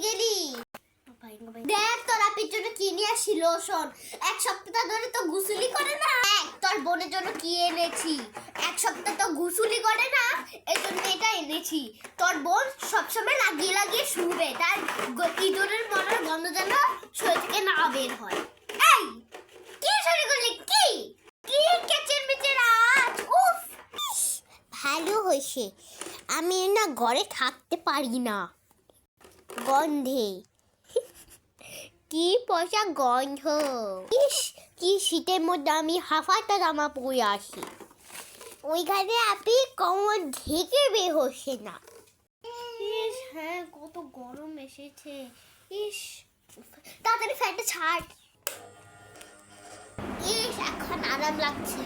গেলি? দেখ তোরা পিছনে কি নিয়ে আসি লোশন। এক সপ্তাহ ধরে তো গুসুলি করে না। তোর বোনের জন্য কি এনেছি, এক সপ্তাহ তো গুসুলি করে না, এই জন্য এটা এনেছি। তোর বোন সবসময় লাগিয়ে লাগিয়ে শুবে, তার ইঁদুরের মনের গন্ধ যেন শরীর থেকে না বের হয়। এই কি শুরু করলি? কি কি কেচের মেচের আজ? উফ, ভালো হয়েছে। আমি না ঘরে থাকতে পারি না গন্ধে। কি পয়সা গন্ধ! ইস, কি শীতের মধ্যে আমি হাফাটা জামা পরে আসি, ওইখানে আপনি কোমর ঢেকে বের হচ্ছে না। ইস, হ্যাঁ, কত গরম এসেছে। ইস, তাড়াতাড়ি ফ্যানটা ছাড়। ইস, এখন আরাম লাগছে।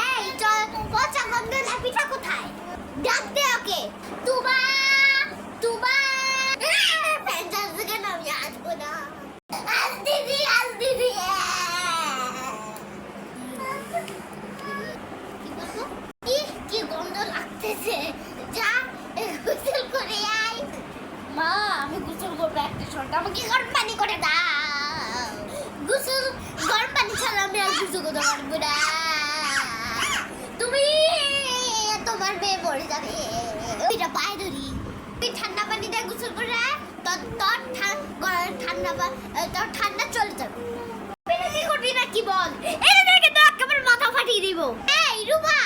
এই চল, পচা গন্ধ লাপিটা কোথায়? ডাক দে ওকে। তুবা তুবা, ফ্যান চালাতে কেন? আমি আসবো না। আজ দিদি, আজ দিদি। কি গন্ধ লাগতেছে। যা গোসল করে আয়। মা, আমি গোসল করবো একটা ঘন্টা, আমাকে গরম পানি করে দাও। গোসল গরম পানি ছাড়া আমি আর গোসল করতে পারবো না। তুমি তোমার মেয়ে মরে যাবে। ওইটা পায়ে ধরি। তুই ঠান্ডা পানি দিয়ে গোসল করে তোর ঠান্ডা চলে যাবে। কি করবি না কি বল? এটা দেখে তো একেবারে মাথা ফাটিয়ে দিব। এই রুবা,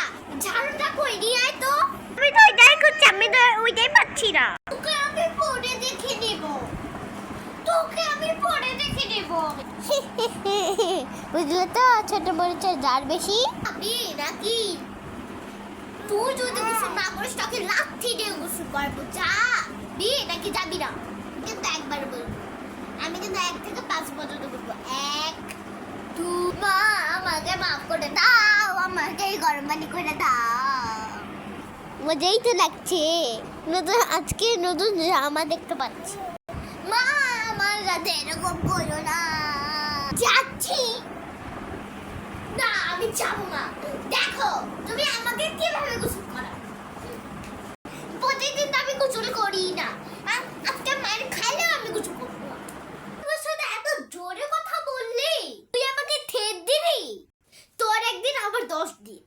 ঝাড়ুটা কই নিয়ে আয় তো। আমি তো ওইটাই করছি, আমি তো ওইটাই পাচ্ছি না। তোকে আমি পরে দেখে নেব, তোকে আমি পরে দেখে নেব। বুঝলে তো, ছোট বড় যার বেশি আমি নাকি? তুই যদি গোসল না করিস তোকে লাথি দিয়ে গোসল করবো। যা বি, নাকি যাবি না? কিন্তু একবার বলবো, আমি কিন্তু 1 থেকে 5 পর্যন্ত বলবো। 1 2, মা আমাকে মাফ করে দাও, আমাকে গরম পানি করে দাও। মজাই তো লাগছে, নতুন আজকে নতুন জামা দেখতে পাচ্ছি। মা, আমার সাথে এরকম করো না। যাচ্ছি না, আমি যাবো না। দেখো তুমি আমাকে কিভাবে গোসল করাও। প্রতিদিন তো আমি গোসল করি না, আজকে মায়ের খাইলেও আমি গোসল করবো না। তোমার সাথে এত জোরে কথা বললি, তুই আমাকে ঠেট দিবি। তোর একদিন, আবার 10 দিন।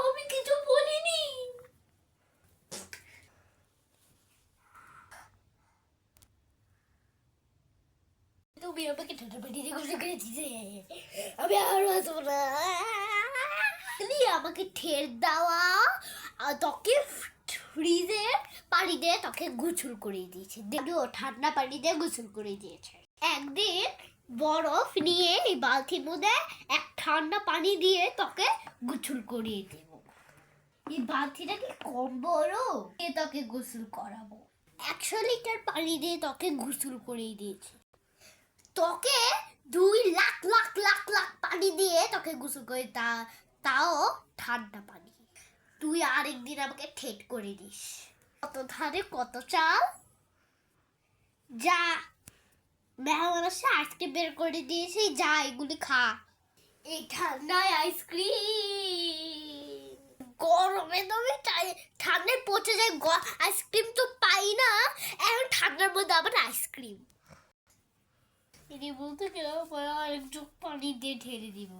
আমি কিছু বলিনি। তুমি আমাকে ঠান্ডা পানি দিয়ে গোসল করে দিতে, আমি আর আসবো না। তুমি আমাকে ঠের দেওয়া, তোকে ফ্রিজের পানি দিয়ে তোকে গোসল করে দিয়েছে, দেখো ঠান্ডা পানি দিয়ে গোসল করে দিয়েছে। একদিন বরফ নিয়ে এই বালতির মধ্যে এক ঠান্ডা পানি দিয়ে তোকে গোসল করিয়ে দেব। এই বালতিটা কি কম বড়? তোকে গোসল করাবো। 100 লিটার পানি দিয়ে তোকে গোসল করিয়ে দিয়েছে। তোকে 2 লাখ লাখ লাখ লাখ পানি দিয়ে তোকে গোসল করে, তাও ঠান্ডা পানি। তুই আরেকদিন আমাকে ঠেট করে দিস। কত ধারে কত চাল। যা, মেহমান আসে, আইসক্রিম বের করে দিয়েছি, যা এগুলি খা। এই ঠান্ডায় আইসক্রিম, গরমে তো আমি ঠান্ডায় পচে যায়, আইসক্রিম তো পাই না, এখন ঠান্ডার মধ্যে আবার আইসক্রিম। এটি বলতে গেলে আরেক চোখ পানি দিয়ে ঢেলে দিব।